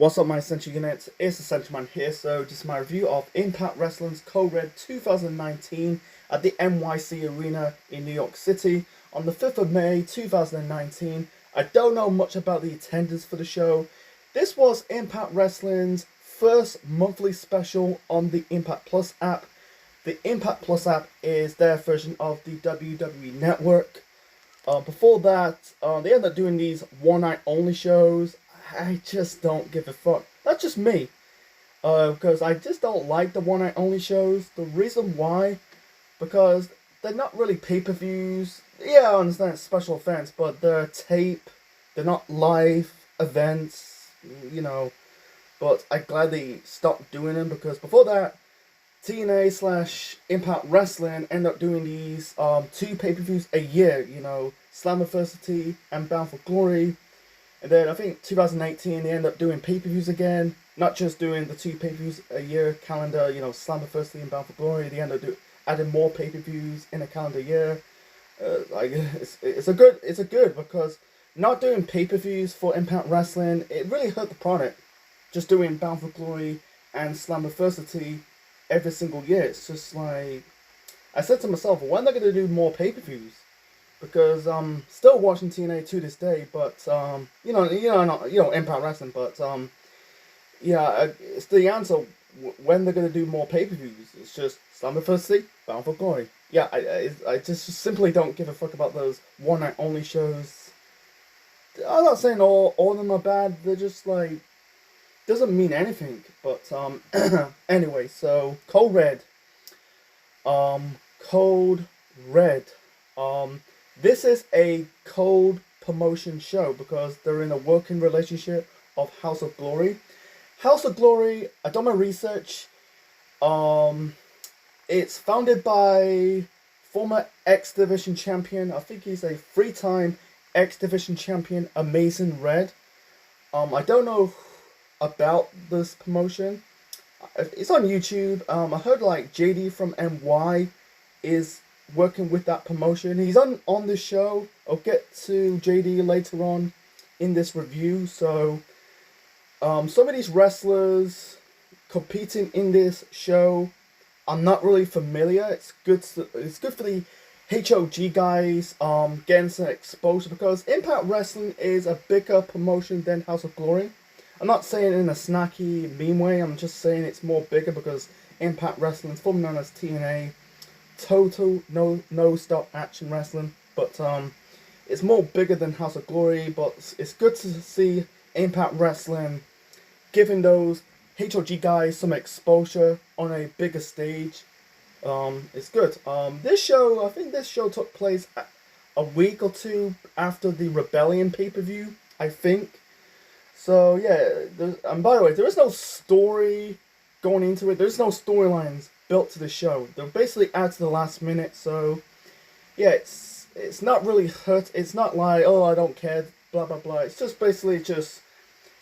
What's up, my Essential Units? It's Essential Man here. So, just my review of Impact Wrestling's Code Red 2019 at the NYC Arena in New York City on the 5th of May 2019. I don't know much about the attendance for the show. This was Impact Wrestling's first monthly special on the Impact Plus app. The Impact Plus app is their version of the WWE Network. Before that, they ended up doing these one-night only shows. I just don't give a fuck. That's just me. Because I just don't like the one-night only shows. The reason why, because they're not really pay-per-views. Yeah, I understand it's special events, but they're tape. They're not live events, you know. But I'm glad they stopped doing them, because before that, TNA slash Impact Wrestling end up doing these two pay-per-views a year, you know, Slammiversary and Bound for Glory. And then I think 2018 they end up doing pay-per-views again, not just doing the two pay-per-views a year calendar, you know, Slammiversary and Bound for Glory. They end up adding more pay-per-views in a calendar year. It's a good because not doing pay-per-views for Impact Wrestling, it really hurt the product. Just doing Bound for Glory and Slammiversary every single year. It's just like, I said to myself, when are they going to do more pay-per-views? Because still watching TNA to this day, but Impact Wrestling, but it's the answer. When they're gonna do more pay-per-views, it's just Slammiversary, Bound for Glory. Yeah, I just simply don't give a fuck about those one-night only shows. I'm not saying all of them are bad. They're just like, doesn't mean anything. But anyway, so Code Red. Code Red. This is a cold promotion show because they're in a working relationship of House of Glory. House of Glory, I done my research. It's founded by former X Division champion. I think he's a 3-time X Division champion, Amazing Red. I don't know about this promotion. It's on YouTube. I heard like JD from NY is working with that promotion. He's on the show. I'll get to JD later on in this review. So some of these wrestlers competing in this show, I'm not really familiar. It's good for the HOG guys getting some exposure, because Impact Wrestling is a bigger promotion than House of Glory. I'm not saying it in a snacky, mean way. I'm just saying it's more bigger because Impact Wrestling is formerly known as TNA. Total no stop action wrestling, but it's more bigger than House of Glory. But it's good to see Impact Wrestling giving those HOG guys some exposure on a bigger stage. It's good. I think this show took place a week or two after the Rebellion pay-per-view, I think. So yeah, and by the way, there is no story going into it. There's no storylines built to the show. They're basically add to the last minute. So yeah, it's not really hurt. It's not like, oh, I don't care, blah blah blah. It's just basically just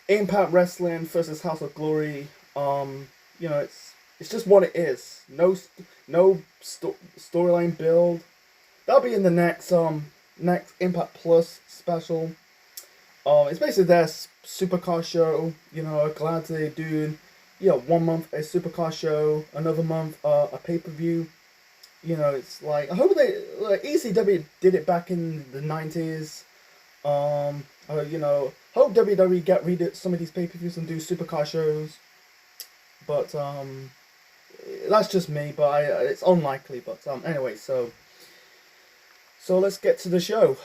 Impact Wrestling versus House of Glory. It's just what it is. No storyline build. That'll be in the next Impact Plus special. It's basically their supercar show. You know, glad they're doing, 1 month a supercar show, another month a pay-per-view. You know, it's like, I hope ECW did it back in the 90s. Hope WWE get rid of some of these pay-per-views and do supercar shows. But that's just me. But it's unlikely. But anyway, so let's get to the show.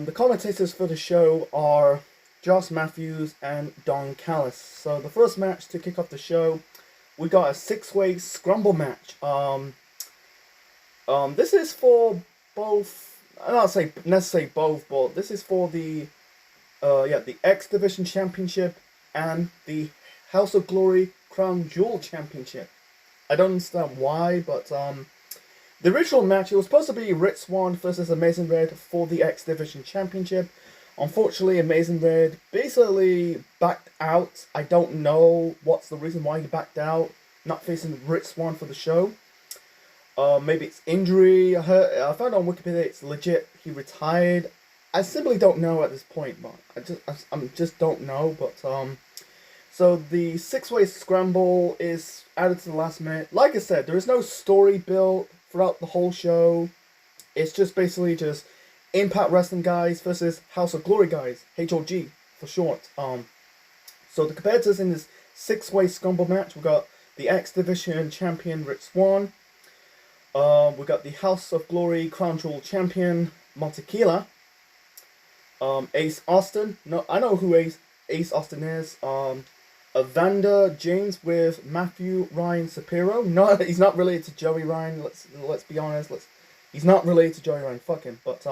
The commentators for the show are Josh Matthews and Don Callis. So the first match to kick off the show, we got a 6-way scramble match. This is for both. I'm not saying necessarily both, but this is for the X Division Championship and the House of Glory Crown Jewel Championship. I don't understand why, but the original match, it was supposed to be Rich Swann versus Amazing Red for the X Division Championship. Unfortunately, Amazing Red basically backed out. I don't know what's the reason why he backed out, not facing Rich Swann for the show. Maybe it's injury. I found on Wikipedia it's legit. He retired. I simply don't know at this point, but I just don't know. But So the six-way scramble is added to the last minute. Like I said, there is no story built throughout the whole show. It's just basically just Impact Wrestling guys versus House of Glory guys, HOG for short. So the competitors in this six-way scramble match, we got the X Division champion Rich Swann. We got the House of Glory Crown Jewel champion Montequila. Ace Austin. No, I know who Ace Austin is. Evander James with Matthew Ryan Shapiro. No, he's not related to Joey Ryan. Let's be honest. He's not related to Joey Ryan. Fuck him. But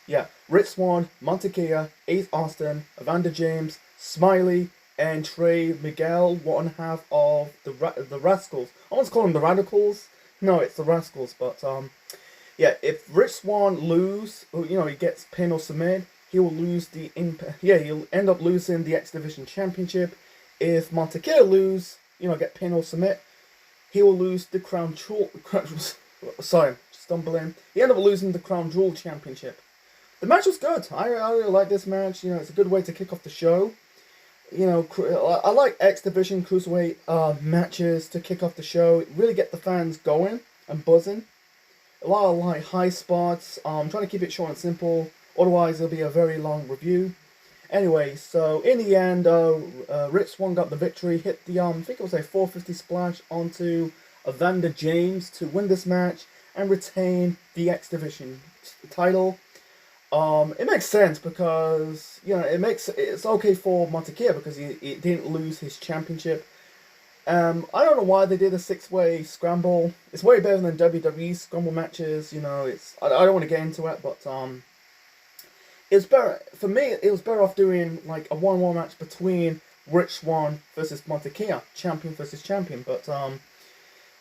yeah, Rich Swann, Montequilla, Ace Austin, Evander James, Smiley, and Trey Miguel, one half of the Rascals. I want to call them the Radicals. No, it's the Rascals. But yeah, if Rich Swann lose, he gets pinned or submitted, he will lose the he'll end up losing the X Division Championship. If Montequilla lose, get pinned or submit, he will lose the Crown Jewel. Sorry, stumbling. He ended up losing the Crown Jewel Championship. The match was good. I really like this match. It's a good way to kick off the show. I like X Division Cruiserweight matches to kick off the show. Really get the fans going and buzzing. A lot of high spots. I'm trying to keep it short and simple. Otherwise, it'll be a very long review. Anyway, so in the end, Rich Swann got the victory. Hit the I think it was a 450 splash onto Evander James to win this match and retain the X Division title. It makes sense because it's okay for Montequilla because he didn't lose his championship. I don't know why they did a six-way scramble. It's way better than WWE scramble matches. I don't want to get into it, but it's better for me. It was better off doing like a 1-1 match between Rich Swann versus Montequilla, champion versus champion. But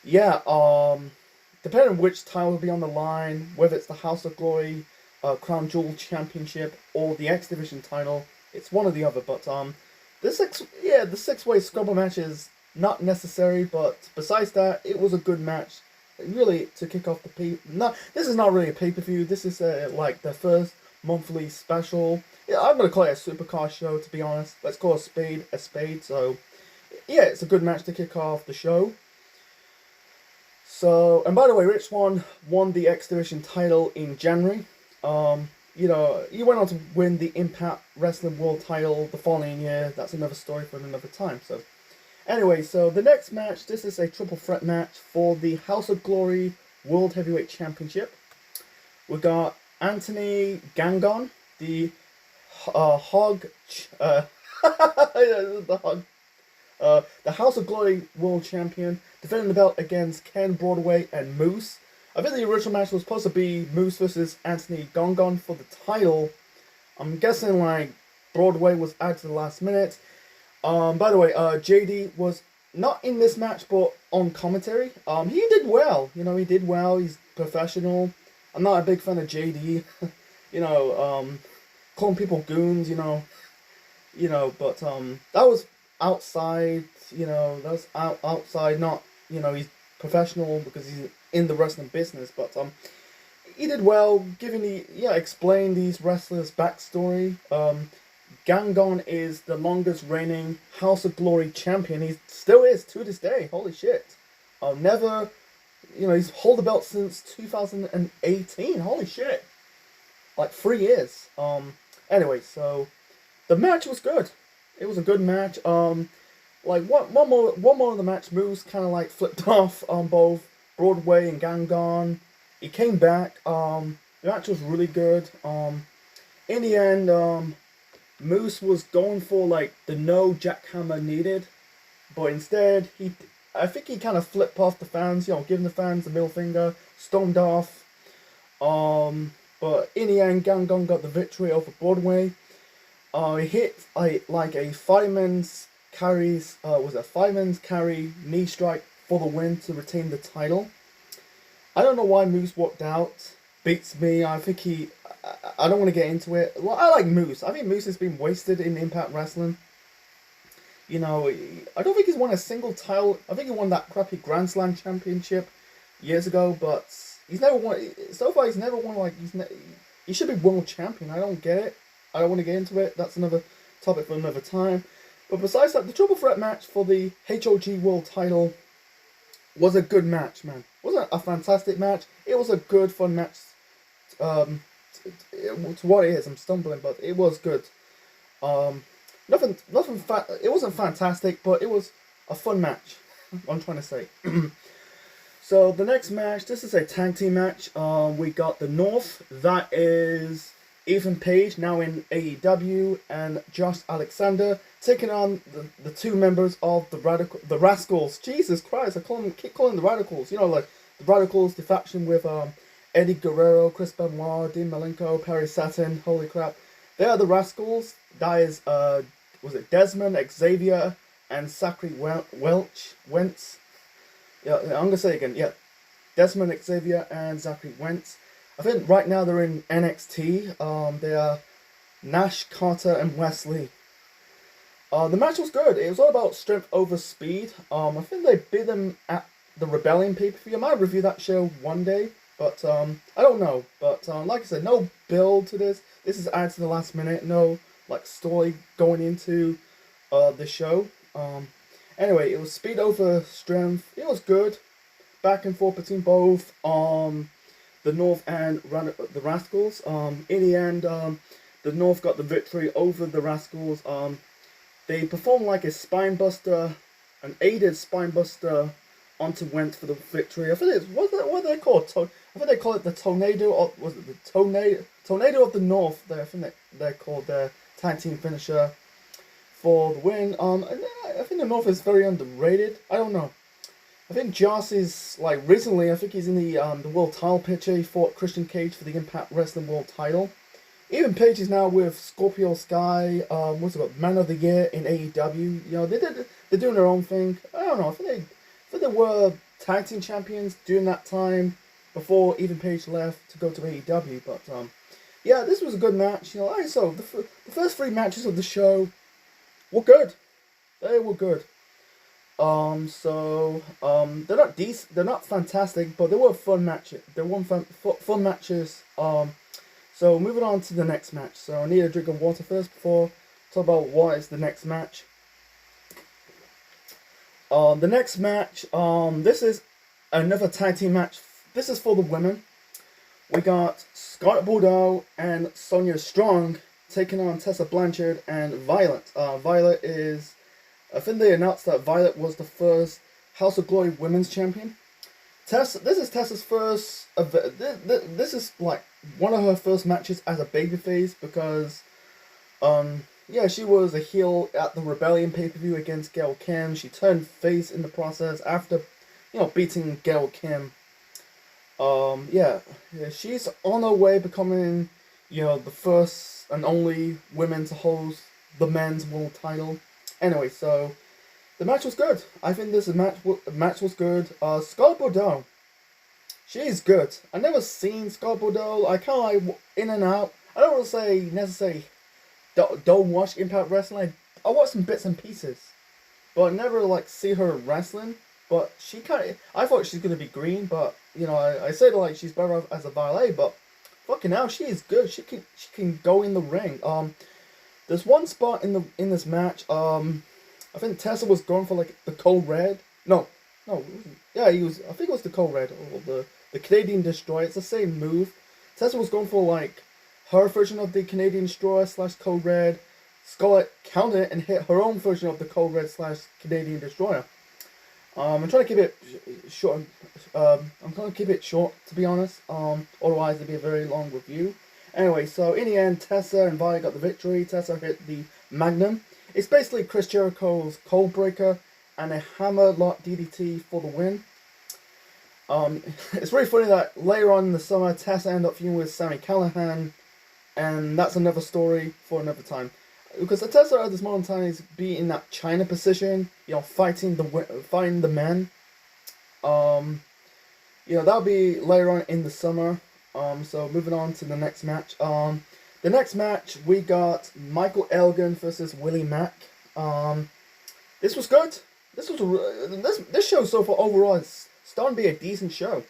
yeah, depending on which title will be on the line, whether it's the House of Glory, Crown Jewel Championship, or the X Division title, it's one or the other. But the six-way scramble match is not necessary. But besides that, it was a good match. Really to kick off the this is not really a pay-per-view. This is like the first monthly special. Yeah, I'm gonna call it a supercar show, to be honest. Let's call a spade a spade. So yeah, it's a good match to kick off the show. So, and by the way, Rich Swann won the X Division title in January. He went on to win the Impact Wrestling World title the following year. That's another story for another time. So anyway, so the next match, this is a triple threat match for the House of Glory World Heavyweight Championship. We got Anthony Gangon, the Hog, the House of Glory World Champion, defending the belt against Ken Broadway and Moose. I think the original match was supposed to be Moose versus Anthony Gangon for the title. I'm guessing Broadway was added to the last minute. By the way, JD was not in this match, but on commentary. He did well. He did well. He's professional. I'm not a big fan of JD. Calling people goons. But that was outside. That was outside. Not he's professional because he's in the wrestling business. But he did well, explain these wrestlers' backstory. Gangon is the longest reigning House of Glory champion. He still is to this day. Holy shit. He's held the belt since 2018. Holy shit. 3 years. Anyway, so the match was good. It was a good match. One more of the match, Moose kind of flipped off on both Broadway and Gangon. He came back. The match was really good. In the end, Moose was going for the no jackhammer needed, but instead I think he kind of flipped off the fans, giving the fans the middle finger, stormed off. But in the end, Gangon got the victory over Broadway. He hit a fireman's carry knee strike for the win to retain the title. I don't know why Moose walked out. Beats me. I think I don't want to get into it. Well, I like Moose. I think Moose has been wasted in Impact Wrestling. I don't think he's won a single title. I think he won that crappy Grand Slam championship years ago, but he's never won. So far, he's never won. He should be world champion. I don't get it. I don't want to get into it. That's another topic for another time. But besides that, the triple threat match for the HOG World Title was a good match, man. It wasn't a fantastic match. It was a good, fun match. To what it is, I'm stumbling, but it was good. Nothing. It wasn't fantastic, but it was a fun match. What I'm trying to say. So the next match, this is a tag team match. We got the North. That is Ethan Page, now in AEW, and Josh Alexander taking on the two members of the Rascals. Jesus Christ, keep calling them the Radicals. You know, like the Radicals, the faction with Eddie Guerrero, Chris Benoit, Dean Malenko, Perry Saturn. Holy crap, they are the Rascals. That is was it Desmond, Xavier, and Zachary Wentz. Yeah, I'm gonna say it again. Yeah, Desmond, Xavier, and Zachary Wentz. I think right now they're in NXT. They are Nash, Carter, and Wesley. The match was good. It was all about strength over speed. I think they beat them at the Rebellion pay-per-view. I might review that show one day, but I don't know. But like I said, no build to this. This is added to the last minute. No like story going into the show. Anyway, it was speed over strength. It was good. Back and forth between both the North and the Rascals. In the end, the North got the victory over the Rascals. They performed like a spine buster, an aided spine buster onto Wentz for the victory. I think it's what are they called? I think they call it the tornado. Or was it the tornado of the North? I think they're called their tag team finisher for the win. I think the North is very underrated. I don't know. I think Joss is like recently. I think he's in the world title picture. He fought Christian Cage for the Impact Wrestling World Title. Even Page is now with Scorpio Sky. What's it called? Man of the Year in AEW. You know they're doing their own thing. I don't know. I think they were tag team champions during that time before even Page left to go to AEW. But yeah, this was a good match. You know, so the first three matches of the show were good. They were good. They're not decent, they're not fantastic, but they were fun matches. They were fun matches. So moving on to the next match. So I need a drink of water first before I talk about what is the next match. The next match, this is another tag team match. This is for the women. We got Scarlett Bordeaux and Sonia Strong taking on Tessa Blanchard and Violet. Violet is, I think they announced that Violet was the first House of Glory Women's Champion. This is Tessa's first, this is like one of her first matches as a babyface because, yeah, she was a heel at the Rebellion pay-per-view against Gail Kim. She turned face in the process after, beating Gail Kim. Yeah, she's on her way becoming, the first and only women to hold the men's world title. Anyway, so the match was good. I think this match was good. Scarlett Bordeaux, she's good. I never seen Scarlett Bordeaux. I kind of like in and out. I don't want to say necessarily don't watch Impact Wrestling. I watch some bits and pieces, but I never like see her wrestling. But she kind of, I thought she's gonna be green, but I said like she's better off as a valet, but fucking hell, she is good. She can go in the ring. There's one spot in this match. I think Tessa was going for like the Code Red. No, yeah, he was. I think it was the Code Red or the Canadian Destroyer. It's the same move. Tessa was going for like her version of the Canadian Destroyer / Code Red. Scarlett countered it and hit her own version of the Code Red / Canadian Destroyer. I'm trying to keep it short. I'm trying to keep it short, to be honest. Otherwise, it'd be a very long review. Anyway, so in the end, Tessa and Violet got the victory. Tessa hit the Magnum. It's basically Chris Jericho's Cold Breaker and a Hammerlock DDT for the win. It's really funny that later on in the summer, Tessa ended up feuding with Sami Callihan, and that's another story for another time. Because Tessa at this moment in time is be in that China position, fighting the men. That'll be later on in the summer. So moving on to the next match. The next match we got Michael Elgin versus Willie Mack. This was good. This show so far overall is starting to be a decent show.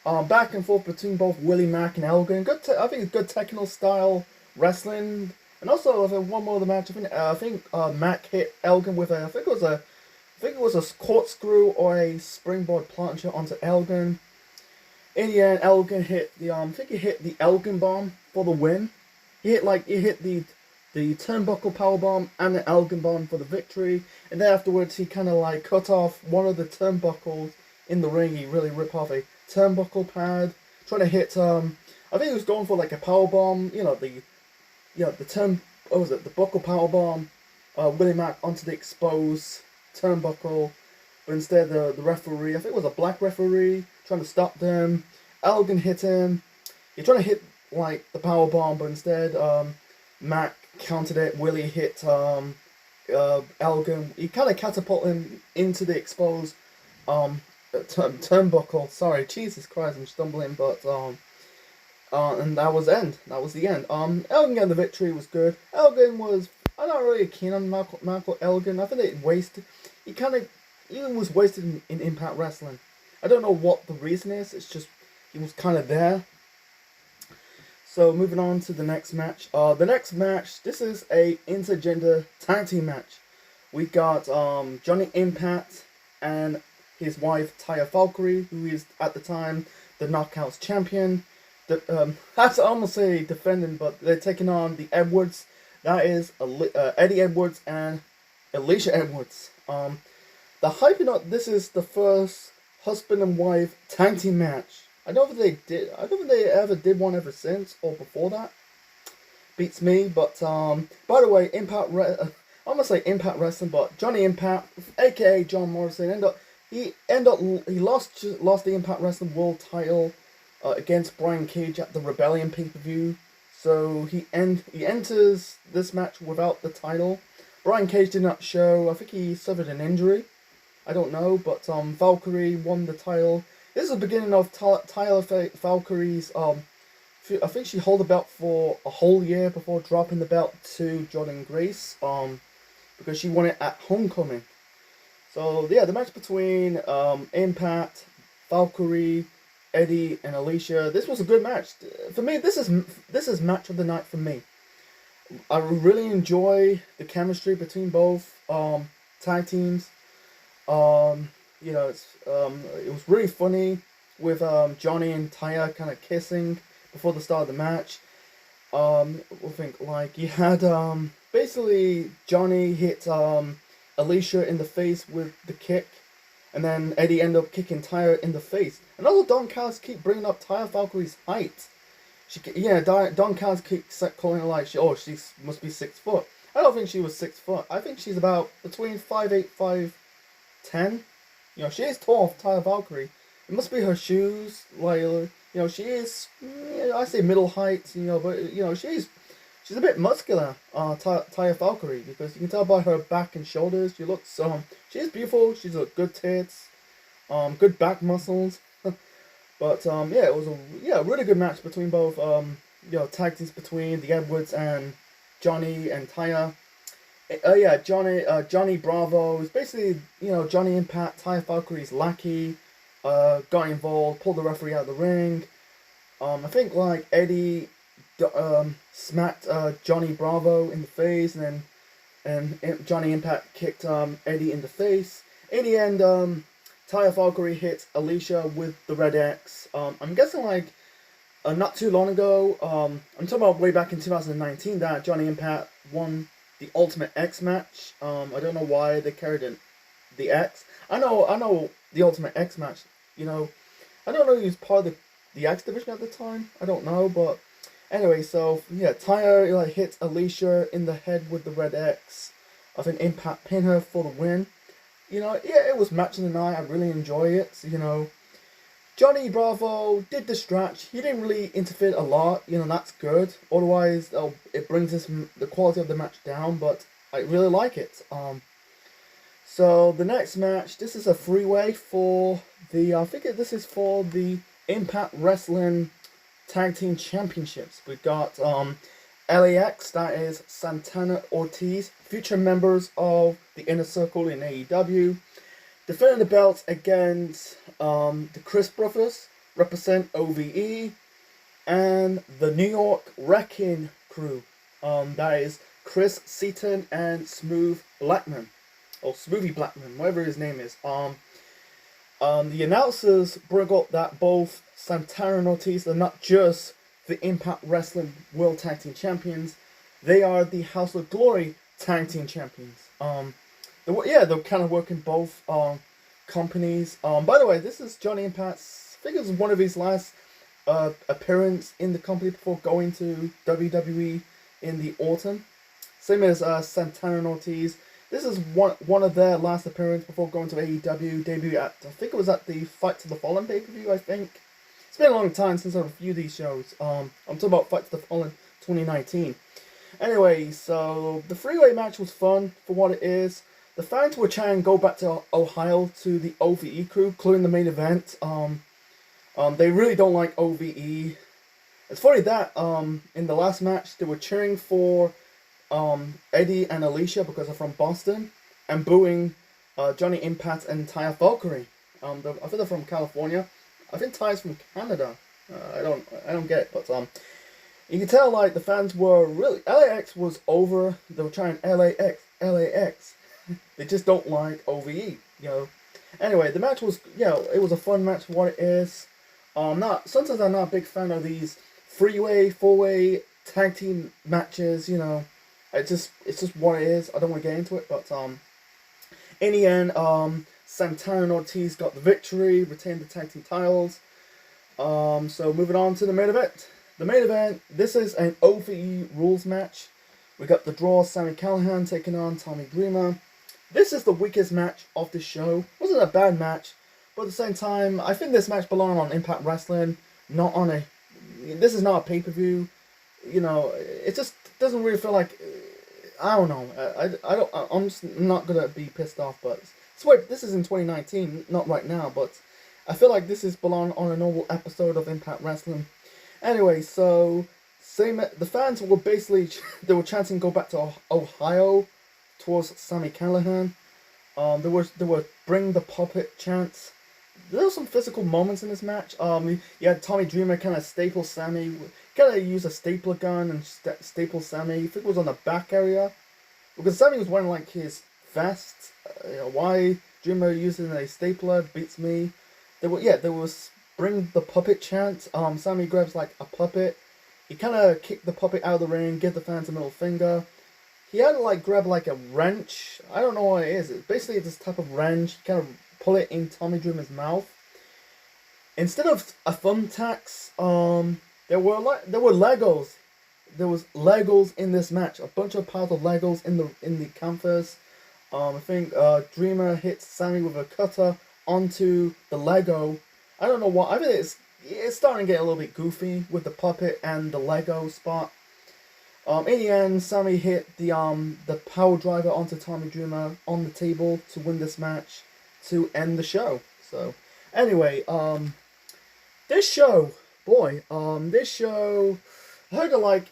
Back and forth between both Willie Mack and Elgin. I think it's good technical style wrestling. And also, I think one more of the match. I think Mac hit Elgin with a. I think it was a corkscrew or a springboard plancha onto Elgin. In the end, Elgin hit the I think he hit the Elgin bomb for the win. He hit the turnbuckle power bomb and the Elgin bomb for the victory. And then afterwards, he kind of like cut off one of the turnbuckles in the ring. He really ripped off a turnbuckle pad, trying to hit. I think he was going for like a power bomb. The turn. What was it? The buckle power bomb. Willie Mack onto the exposed turnbuckle, but instead the referee, I think it was a black referee, trying to stop them. Elgin hit him. He tried to hit like the power bomb, but instead Mac countered it. Willie hit Elgin. He kind of catapulted him into the exposed turnbuckle. Sorry, Jesus Christ, I'm stumbling, but and that was end. That was the end. Elgin getting the victory was good. Elgin was. I'm not really keen on Michael Elgin. I think they wasted. He was wasted in Impact Wrestling. I don't know what the reason is. It's just he was kind of there. So moving on to the next match. The next match. This is a intergender tag team match. We got Johnny Impact and his wife Taya Valkyrie, who is at the time the Knockouts champion. That's almost say defending, but they're taking on the Edwards. That is Eddie Edwards and Alicia Edwards. The hyping up. This is the first husband and wife tag team match. I don't think they ever did one ever since or before that. Beats me. But by the way, I'm gonna say Impact Wrestling, but Johnny Impact, aka John Morrison, he lost the Impact Wrestling World Title against Brian Cage at the Rebellion pay-per-view. So he enters this match without the title. Brian Cage did not show. I think he suffered an injury. I don't know, but Valkyrie won the title. This is the beginning of Taya Valkyrie's. I think she held the belt for a whole year before dropping the belt to Jordynne Grace. Because she won it at Homecoming. So yeah, the match between Impact, Valkyrie, Eddie and Alicia. This was a good match for me. This is match of the night for me. I really enjoy the chemistry between both tag teams. It was really funny with Johnny and Taya kind of kissing before the start of the match. I think like you had basically Johnny hit Alicia in the face with the kick. And then Eddie ended up kicking Taya in the face. And also Don Callis keep bringing up Taya Valkyrie's height. Don Callis keeps calling her like, she must be 6 foot. I don't think she was 6 foot. I think she's about between 5'8", 5'10". She is tall, Taya Valkyrie. It must be her shoes. She is, I say middle height, but, she's a bit muscular, Taya Valkyrie, because you can tell by her back and shoulders. She looks, she is beautiful. She's got good tits, good back muscles. But it was a really good match between both tag teams between the Edwards and Johnny and Taya. Johnny Bravo is basically Johnny Impact, Taya Valkyrie's lackey. Got involved, pulled the referee out of the ring. I think like Eddie smacked Johnny Bravo in the face, and Johnny Impact kicked Eddie in the face. In the end, Taya Valkyrie hit Alicia with the Red X. I'm guessing like not too long ago. I'm talking about way back in 2019 that Johnny Impact won the Ultimate X match. I don't know why they carried the X. I know the Ultimate X match. I don't know he was part of the X division at the time. I don't know, but anyway, so yeah, Taya hit Alicia in the head with the Red X. I think Impact pinned her for the win. It was match of the night. I really enjoy it. Johnny Bravo did distract. He didn't really interfere a lot. That's good. Otherwise, it brings the quality of the match down. But I really like it. So the next match, this is a three-way for the. I think this is for the Impact Wrestling Tag Team Championships. We've got LAX, that is Santana Ortiz, future members of the Inner Circle in AEW, defending the belts against the Chris Brothers, represent OVE, and the New York Wrecking Crew. That is Chris Seaton and Smooth Blackman, or Smoothie Blackman, whatever his name is. The announcers bring up that both Santana and Ortiz are not just the Impact Wrestling World Tag Team Champions, they are the House of Glory Tag Team Champions. They're kind of working both companies. By the way, this is Johnny Impact's, I think it was one of his last appearance in the company before going to WWE in the autumn. Same as Santana and Ortiz. This is one of their last appearance before going to AEW. Debut at, I think it was at the Fight to the Fallen pay-per-view, I think. It's been a long time since I've reviewed these shows. I'm talking about Fight to the Fallen 2019. Anyway, so the three-way match was fun for what it is. The fans were trying to go back to Ohio to the OVE crew, including the main event. They really don't like OVE. It's funny that in the last match they were cheering for Eddie and Alicia because they're from Boston, and booing Johnny Impact and Taya Valkyrie. I think they're from California. I think Taya's from Canada. I don't get it, but you can tell like the fans were really, LAX was over. They were trying LAX. They just don't like OVE, Anyway, the match was, it was a fun match for what it is. Sometimes I'm not a big fan of these three-way, four-way tag team matches, It's just what it is. I don't want to get into it, but in the end, Santana and Ortiz got the victory, retained the tag team titles. So moving on to the main event. The main event, this is an OVE rules match. We got the draw, Sami Callihan taking on Tommy Dreamer. This is the weakest match of the show. Wasn't a bad match, but at the same time, I think this match belonged on Impact Wrestling, not on a. This is not a pay-per-view. It just doesn't really feel like. I don't know. I'm just not gonna be pissed off, but this is in 2019, not right now. But I feel like this is belong on a normal episode of Impact Wrestling. Anyway, so the fans were basically they were chanting "Go back to Ohio" towards Sami Callihan. There were "Bring the Puppet" chants. There were some physical moments in this match. You had Tommy Dreamer kind of staple Sami, kind of use a stapler gun and staple Sami. I think it was on the back area, because Sami was wearing like his vest. Why Dreamer using a stapler beats me. There was "Bring the Puppet" chant. Sami grabs like a puppet. He kind of kicked the puppet out of the ring, give the fans a middle finger. He had to like grab like a wrench. I don't know what it is. It's basically this type of wrench. Kind of pull it in Tommy Dreamer's mouth. Instead of a thumbtacks, there were Legos. There was Legos in this match. A bunch of piles of Legos in the canvas. I think Dreamer hits Sami with a cutter onto the Lego. I don't know what. I think it's starting to get a little bit goofy with the puppet and the Lego spot. In the end, Sami hit the power driver onto Tommy Dreamer on the table to win this match to end the show. So, anyway, this show, I heard of like,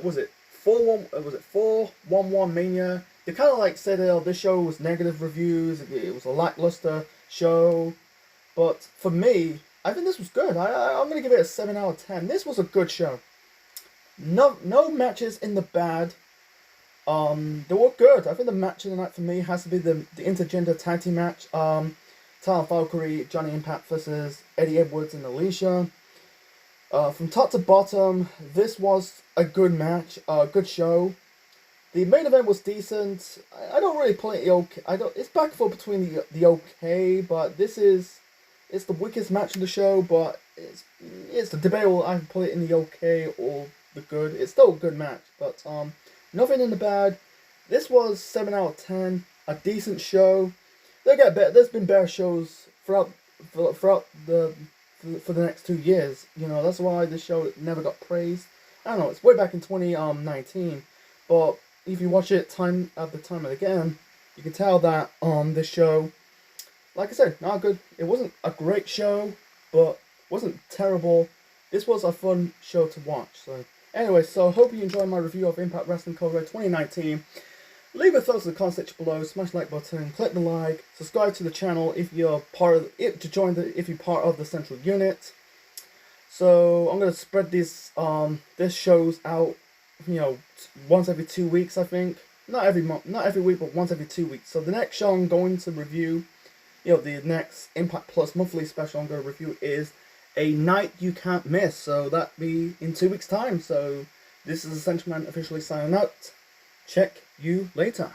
was it 411 Mania? They kind of like said, this show was negative reviews. It was a lackluster show, but for me, I think this was good. I'm gonna give it a 7 out of 10. This was a good show. No matches in the bad. They were good. I think the match of the night for me has to be the intergender tag team match. Taya Valkyrie, Johnny Impact versus Eddie Edwards and Alicia. From top to bottom, this was a good match, a good show. The main event was decent. I don't really put it okay. It's back and forth between the okay, but it's the weakest match of the show. But it's the debatable. I can put it in the okay or the good. It's still a good match, but nothing in the bad. This was 7 out of 10. A decent show. They get better. There's been better shows throughout the next 2 years. That's why this show never got praised. I don't know. It's way back in 2019, but if you watch it time and again, you can tell that this show, like I said, not good. It wasn't a great show, but wasn't terrible. This was a fun show to watch. So anyway, so hope you enjoyed my review of Impact Wrestling Cover 2019. Leave your thoughts in the comment section below. Smash the like button, click the like, subscribe to the channel if you're part of if you're part of the central unit. So I'm gonna spread this shows out once every 2 weeks, I think. Not every month, not every week, but once every 2 weeks. So the next show I'm going to review, the next Impact Plus monthly special I'm going to review is A Night You Can't Miss. So that be in 2 weeks' time. So this is Essential Man officially signing out. Check you later.